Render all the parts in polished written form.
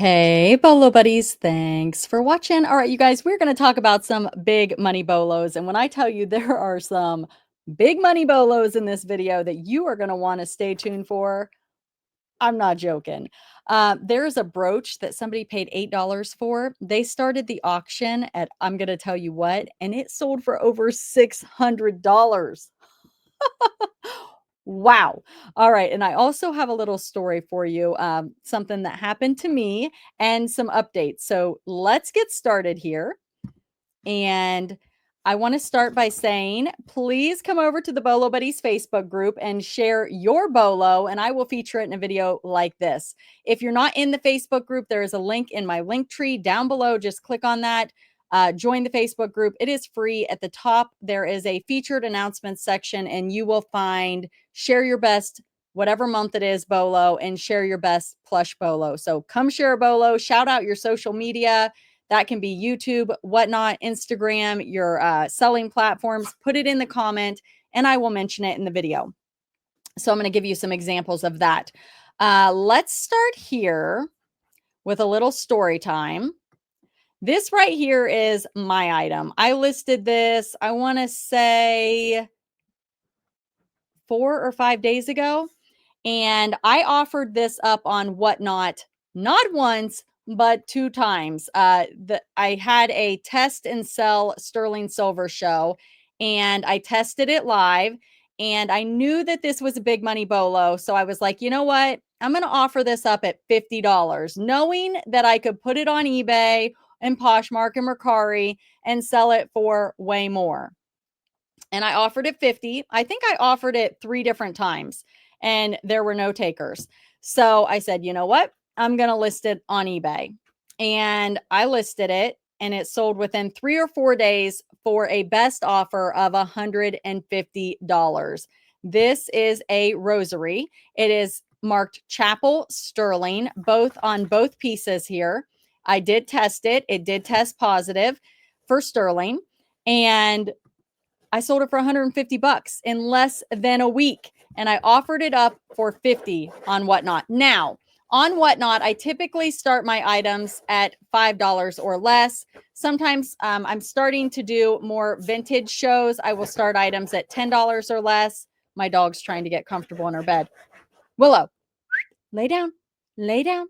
Hey, Bolo buddies. Thanks for watching. All right, you guys, we're going to talk about some big money bolos. And when I tell you there are some big money bolos in this video that you are going to want to stay tuned for, I'm not joking. There's a brooch that somebody paid $8 for. They started the auction at, I'm going to tell you what, and it sold for over $600. Wow. All right. And I also have a little story for you, something that happened to me and some updates. So let's get started here. And I want to start by saying, please come over to the Bolo Buddies Facebook group and share your Bolo, and I will feature it in a video like this. If you're not in the Facebook group, there is a link in my link tree down below. Just click on that. Join the Facebook group. It is free. At the top, there is a featured announcements section, and you will find share your best, whatever month it is, Bolo, and share your best plush Bolo. So come share a Bolo, shout out your social media. That can be YouTube, whatnot, Instagram, your selling platforms. Put it in the comment and I will mention it in the video. So I'm going to give you some examples of that. Let's start here with a little story time. This right here is my item. I listed this, I want to say 4 or 5 days ago. And I offered this up on Whatnot, not once, but 2 times. I had a test and sell sterling silver show, and I tested it live. And I knew that this was a big money bolo. So I was like, you know what? I'm going to offer this up at $50, knowing that I could put it on eBay and Poshmark and Mercari and sell it for way more. And I offered it 50. I think I offered it 3 different times and there were no takers. So I said, you know what? I'm going to list it on eBay. And I listed it and it sold within 3 or 4 days for a best offer of $150. This is a rosary. It is marked Chapel Sterling, both on both pieces here. I did test it. It did test positive for sterling. And I sold it for 150 bucks in less than a week. And I offered it up for 50 on Whatnot. Now, on Whatnot, I typically start my items at $5 or less. Sometimes I'm starting to do more vintage shows. I will start items at $10 or less. My dog's trying to get comfortable in her bed. Willow, lay down, lay down.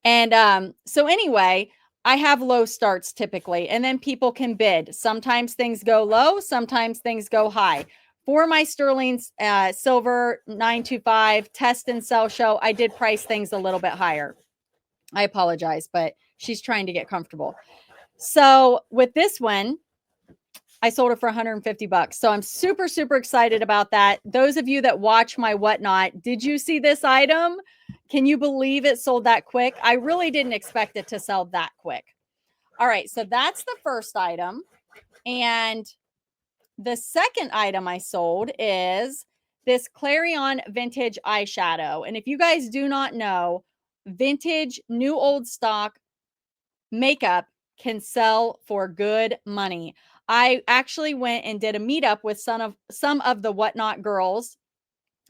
And so anyway, I have low starts typically, and then people can bid. Sometimes things go low, sometimes things go high. For my sterling silver 925 test and sell show, I did price things a little bit higher. I apologize, but she's trying to get comfortable. So with this one, I sold it for 150 bucks. So I'm super, super excited about that. Those of you that watch my Whatnot, did you see this item? Can you believe it sold that quick? I really didn't expect it to sell that quick. All right, so that's the first item. And the second item I sold is this Clarion vintage eyeshadow. And if you guys do not know, vintage, new old stock makeup can sell for good money. I actually went and did a meetup with some of the Whatnot girls,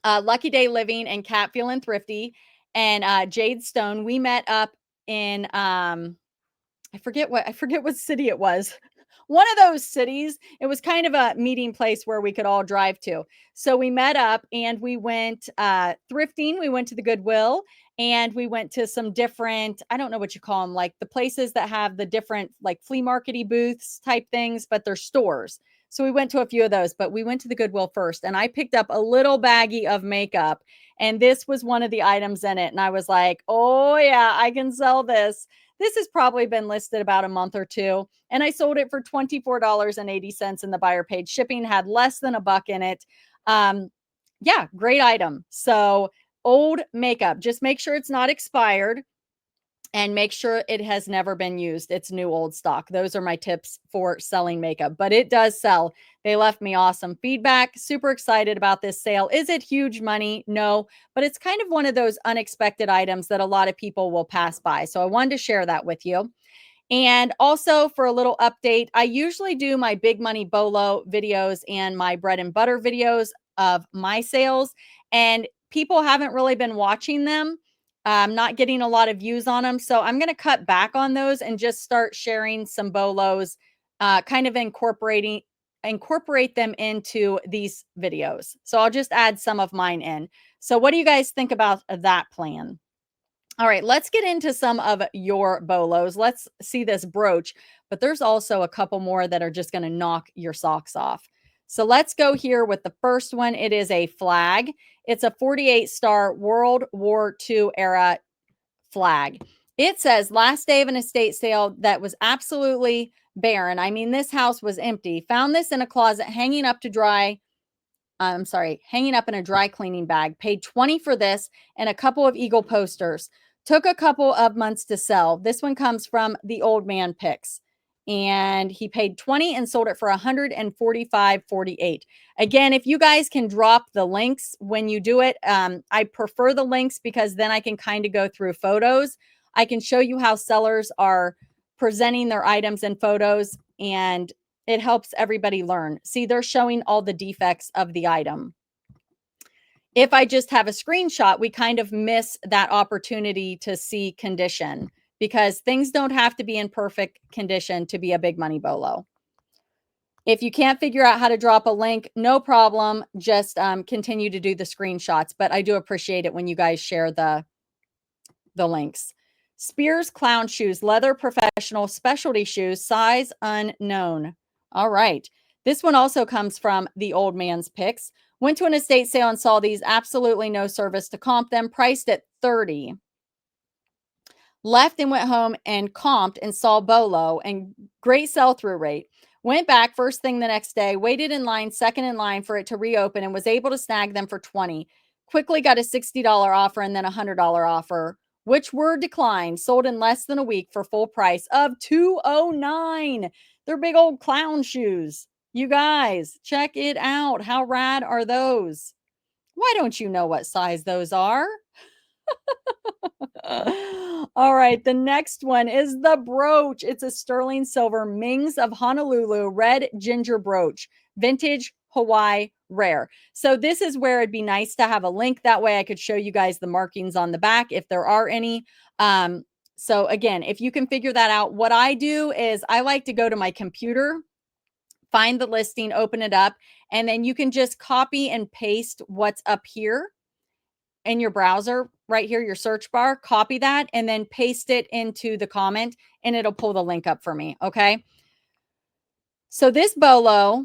Lucky Day Living and Cat Feeling Thrifty and Jade Stone. We met up in I forget what city it was. One of those cities. It was kind of a meeting place where we could all drive to. So we met up and we went thrifting. We went to the Goodwill and we went to some different, I don't know what you call them, like the places that have the different like flea markety booths type things, but they're stores. So we went to a few of those, but we went to the Goodwill first and I picked up a little baggie of makeup and this was one of the items in it. And I was like, oh yeah, I can sell this. This has probably been listed about a month or two, and I sold it for $24.80 and the buyer paid shipping, had less than $1 in it. Yeah, great item. So old makeup, just make sure it's not expired and make sure it has never been used. It's new old stock. Those are my tips for selling makeup, but it does sell. They left me awesome feedback. Super excited about this sale. Is it huge money? No, but it's kind of one of those unexpected items that a lot of people will pass by. So I wanted to share that with you. And also for a little update, I usually do my big money bolo videos and my bread and butter videos of my sales, and people haven't really been watching them. I'm not getting a lot of views on them. So I'm going to cut back on those and just start sharing some BOLOs, kind of incorporate them into these videos. So I'll just add some of mine in. So what do you guys think about that plan? All right, let's get into some of your BOLOs. Let's see this brooch, but there's also a couple more that are just going to knock your socks off. So let's go here with the first one. It is a flag. It's a 48-star World War II era flag. It says last day of an estate sale that was absolutely barren. I mean, this house was empty. Found this in a closet hanging up to dry. Hanging up in a dry cleaning bag. Paid 20 for this and a couple of Eagle posters. Took a couple of months to sell. This one comes from the Old Man Picks. And he paid 20 and sold it for 145.48. Again, if you guys can drop the links when you do it, I prefer the links because then I can kind of go through photos. I can show you how sellers are presenting their items in photos, and it helps everybody learn. See, they're showing all the defects of the item. If I just have a screenshot, we kind of miss that opportunity to see condition because things don't have to be in perfect condition to be a big money BOLO. If you can't figure out how to drop a link, no problem. Just continue to do the screenshots. But I do appreciate it when you guys share the links. Spears clown shoes, leather professional specialty shoes, size unknown. All right. This one also comes from the Old Man's Picks. Went to an estate sale and saw these. Absolutely no service to comp them. Priced at 30. Left and went home and comped and saw BOLO and great sell-through rate. Went back first thing the next day, waited in line, second in line for it to reopen, and was able to snag them for 20. Quickly got a $60 offer and then a $100 offer, which were declined. Sold in less than a week for full price of $209. They're big old clown shoes. You guys, check it out. How rad are those? Why don't you know what size those are? All right, the next one is the brooch. It's a sterling silver Mings of Honolulu red ginger brooch, vintage Hawaii rare. So this is where it'd be nice to have a link. That way I could show you guys the markings on the back if there are any. So again, if you can figure that out, what I do is I like to go to my computer, find the listing, open it up, and then you can just copy and paste what's up here in your browser right here, your search bar, copy that and then paste it into the comment and it'll pull the link up for me. Okay. So this BOLO,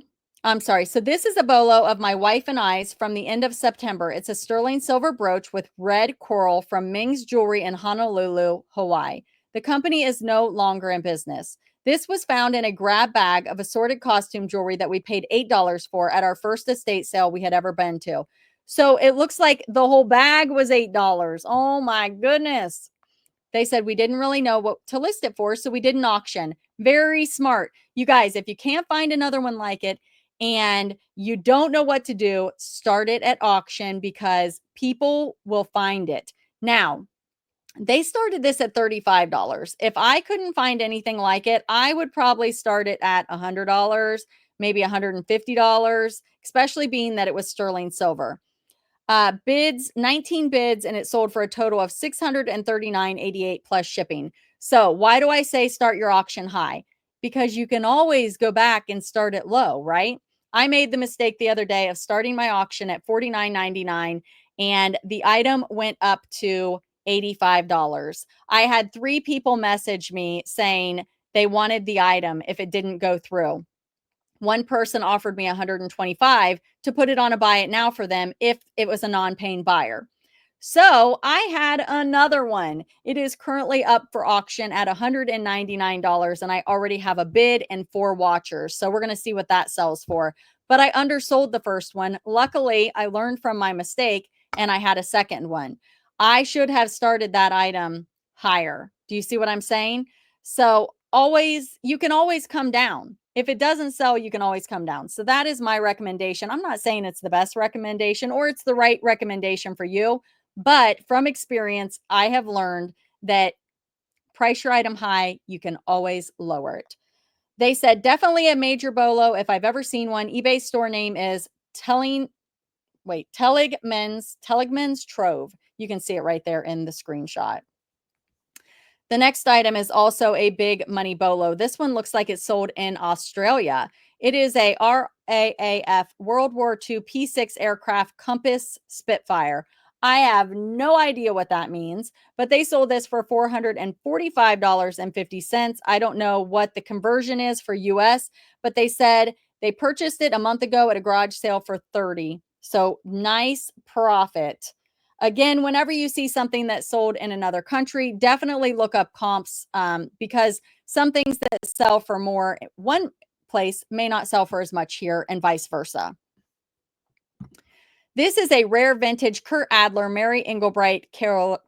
so this is a BOLO of my wife and I's from the end of September. It's a sterling silver brooch with red coral from Ming's Jewelry in Honolulu, Hawaii. The company is no longer in business. This was found in a grab bag of assorted costume jewelry that we paid $8 for at our first estate sale we had ever been to. So it looks like the whole bag was $8. Oh my goodness. They said we didn't really know what to list it for, so we did an auction. Very smart. You guys, if you can't find another one like it and you don't know what to do, start it at auction because people will find it. Now, they started this at $35. If I couldn't find anything like it, I would probably start it at $100, maybe $150, especially being that it was sterling silver. Bids, 19 bids, and it sold for a total of $639.88 plus shipping. So why do I say start your auction high? Because you can always go back and start it low, right? I made the mistake the other day of starting my auction at $49.99 and the item went up to $85. I had 3 people message me saying they wanted the item if it didn't go through. One person offered me $125 to put it on a buy it now for them if it was a non-paying buyer. So I had another one. It is currently up for auction at $199 and I already have a bid and 4 watchers. So we're going to see what that sells for. But I undersold the first one. Luckily, I learned from my mistake and I had a second one. I should have started that item higher. Do you see what I'm saying? So you can always come down. If it doesn't sell, you can always come down. So that is my recommendation. I'm not saying it's the best recommendation or it's the right recommendation for you, but from experience, I have learned that price your item high, you can always lower it. They said definitely a major BOLO if I've ever seen one. eBay store name is Teligman's Trove. You can see it right there in the screenshot. The next item is also a big money bolo. This one looks like it's sold in Australia. It is a RAAF World War II P6 aircraft Compass Spitfire. I have no idea what that means, but they sold this for $445.50. I don't know what the conversion is for US, but they said they purchased it a month ago at a garage sale for $30. So nice profit. Again, whenever you see something that's sold in another country, definitely look up comps, because some things that sell for more one place may not sell for as much here, and vice versa. This is a rare vintage Kurt Adler Mary Englebright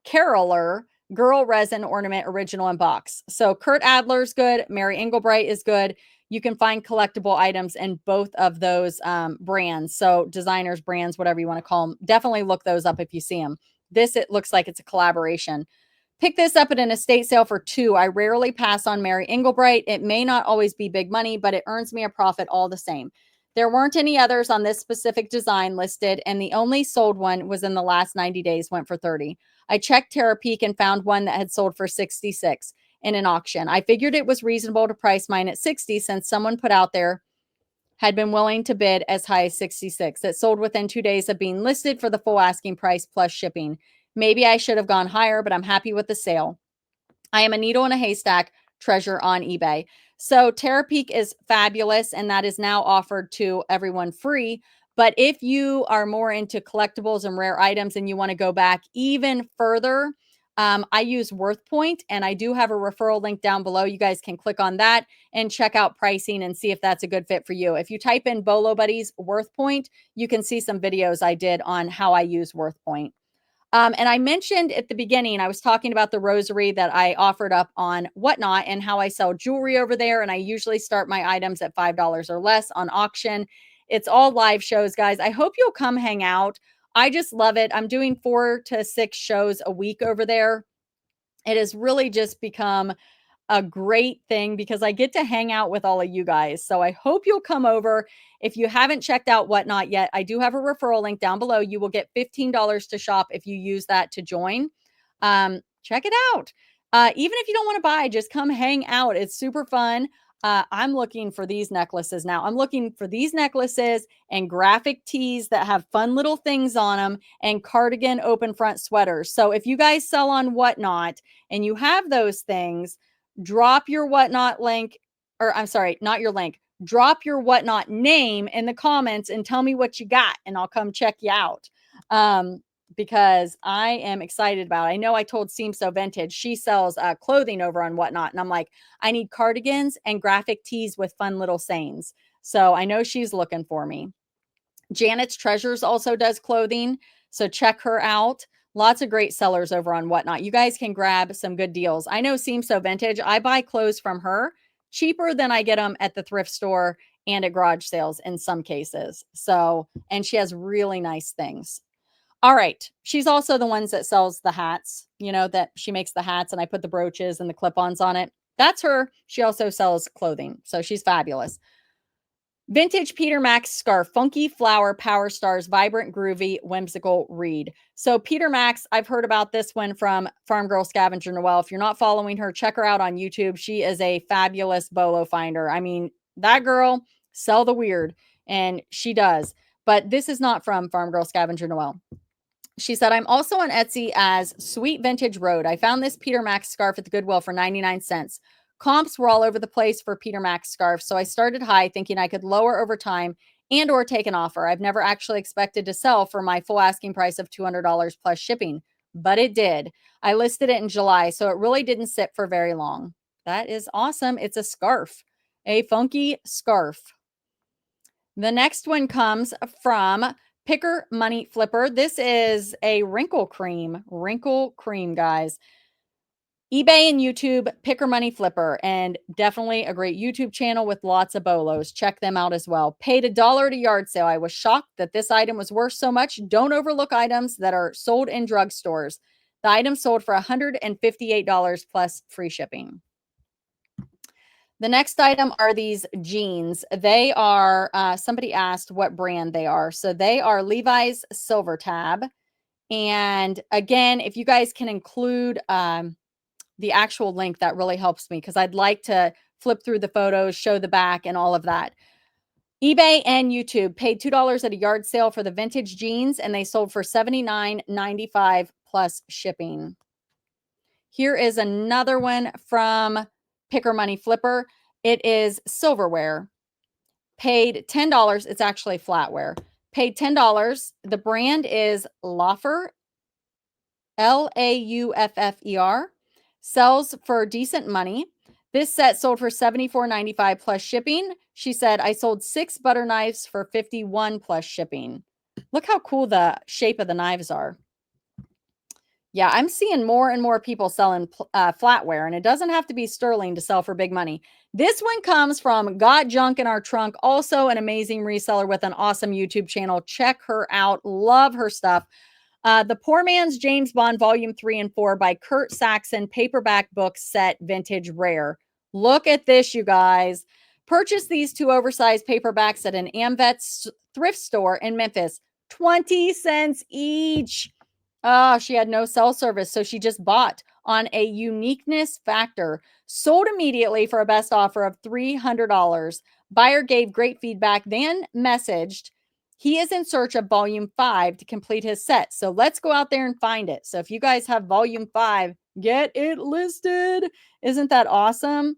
Caroler Girl Resin Ornament Original in Box. So Kurt Adler's good. Mary Englebright is good. You can find collectible items in both of those brands. So designers, brands, whatever you want to call them. Definitely look those up if you see them. This, it looks like it's a collaboration. Pick this up at an estate sale for $2. I rarely pass on Mary Englebright. It may not always be big money, but it earns me a profit all the same. There weren't any others on this specific design listed, and the only sold one was in the last 90 days, went for $30. I checked JiaroPack and found one that had sold for $66 in an auction. I figured it was reasonable to price mine at $60 since someone put out there had been willing to bid as high as $66. It sold within 2 days of being listed for the full asking price plus shipping. Maybe I should have gone higher, but I'm happy with the sale. I am a needle in a haystack treasure on eBay. So JiaroPack is fabulous, and that is now offered to everyone free. But if you are more into collectibles and rare items and you want to go back even further, I use WorthPoint, and I do have a referral link down below. You guys can click on that and check out pricing and see if that's a good fit for you. If you type in BOLObuddies WorthPoint, you can see some videos I did on how I use WorthPoint. And I mentioned at the beginning, I was talking about the rosary that I offered up on Whatnot and how I sell jewelry over there. And I usually start my items at $5 or less on auction. It's all live shows, guys. I hope you'll come hang out. I just love it. I'm doing 4 to 6 shows a week over there. It has really just become a great thing because I get to hang out with all of you guys. So I hope you'll come over. If you haven't checked out Whatnot yet, I do have a referral link down below. You will get $15 to shop if you use that to join. Check it out. Even if you don't want to buy, just come hang out. It's super fun. I'm looking for these necklaces now. I'm looking for these necklaces and graphic tees that have fun little things on them and cardigan open front sweaters. So if you guys sell on Whatnot and you have those things, drop your Whatnot link, or I'm sorry, not your link. Drop your Whatnot name in the comments and tell me what you got, and I'll come check you out. Because I am excited about it. I know I told Seems So Vintage, she sells clothing over on Whatnot. And I'm like, I need cardigans and graphic tees with fun little sayings. So I know she's looking for me. Janet's Treasures also does clothing. So check her out. Lots of great sellers over on Whatnot. You guys can grab some good deals. I know Seems So Vintage, I buy clothes from her cheaper than I get them at the thrift store and at garage sales in some cases. So, and she has really nice things. All right. She's also the ones that sells the hats, you know, that she makes the hats and I put the brooches and the clip-ons on it. That's her. She also sells clothing. So she's fabulous. Vintage Peter Max scarf, funky flower, power stars, vibrant, groovy, whimsical read. So Peter Max, I've heard about this one from Farm Girl Scavenger Noel. If you're not following her, check her out on YouTube. She is a fabulous bolo finder. I mean, that girl sell the weird, and she does. But this is not from Farm Girl Scavenger Noel. She said, I'm also on Etsy as Sweet Vintage Road. I found this Peter Max scarf at the Goodwill for 99 cents. Comps were all over the place for Peter Max scarves, so I started high thinking I could lower over time and or take an offer. I've never actually expected to sell for my full asking price of $200 plus shipping, but it did. I listed it in July, so it really didn't sit for very long. That is awesome. It's a scarf, a funky scarf. The next one comes from Picker Money Flipper. This is a wrinkle cream, guys. eBay and YouTube, Picker Money Flipper, and definitely a great YouTube channel with lots of bolos. Check them out as well. Paid $1 at a yard sale. I was shocked that this item was worth so much. Don't overlook items that are sold in drugstores. The item sold for $158 plus free shipping. The next item are these jeans. They are, somebody asked what brand they are. So they are Levi's Silver Tab. And again, if you guys can include the actual link, that really helps me because I'd like to flip through the photos, show the back, and all of that. eBay and YouTube paid $2 at a yard sale for the vintage jeans, and they sold for $79.95 plus shipping. Here is another one from Picker Money Flipper. It is silverware. Paid $10. It's actually flatware. Paid $10. The brand is Lauffer, Lauffer. Sells for decent money. This set sold for $74.95 plus shipping. She said, I sold 6 butter knives for $51 plus shipping. Look how cool the shape of the knives are. Yeah, I'm seeing more and more people selling flatware, and it doesn't have to be sterling to sell for big money. This one comes from Got Junk in Our Trunk, also an amazing reseller with an awesome YouTube channel. Check her out. Love her stuff. The Poor Man's James Bond, Volume 3 and 4 by Kurt Saxon, paperback book set, vintage rare. Look at this, you guys. Purchase these 2 oversized paperbacks at an AmVet thrift store in Memphis. 20 cents each. Oh, she had no cell service, so she just bought on a uniqueness factor. Sold immediately for a best offer of $300. Buyer gave great feedback, then messaged, he is in search of volume 5 to complete his set. So let's go out there and find it. So if you guys have volume 5, get it listed. Isn't that awesome?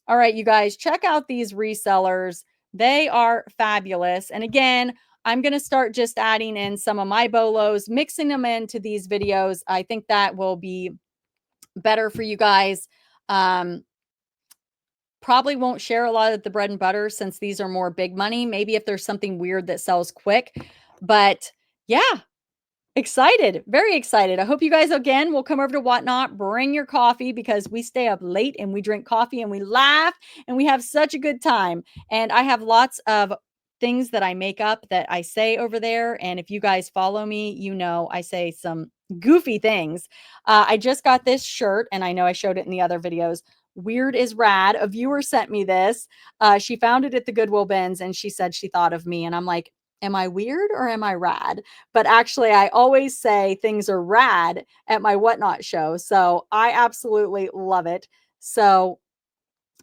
All right, you guys, check out these resellers. They are fabulous. And again, I'm going to start just adding in some of my BOLOs, mixing them into these videos. I think that will be better for you guys. Probably won't share a lot of the bread and butter since these are more big money. Maybe if there's something weird that sells quick. But yeah, excited, very excited. I hope you guys again will come over to Whatnot, bring your coffee because we stay up late and we drink coffee and we laugh and we have such a good time. And I have lots of things that I make up that I say over there. And if you guys follow me, you know I say some goofy things. I just got this shirt and I know I showed it in the other videos. Weird is rad. A viewer sent me this. She found it at the Goodwill bins and she said she thought of me. And I'm like, am I weird or am I rad? But actually, I always say things are rad at my Whatnot show. So I absolutely love it. So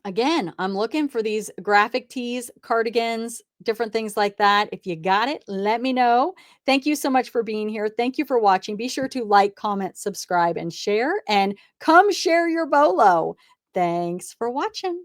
again, I'm looking for these graphic tees, cardigans, different things like that. If you got it, let me know. Thank you so much for being here. Thank you for watching. Be sure to like, comment, subscribe, and share. And come share your BOLO. Thanks for watching.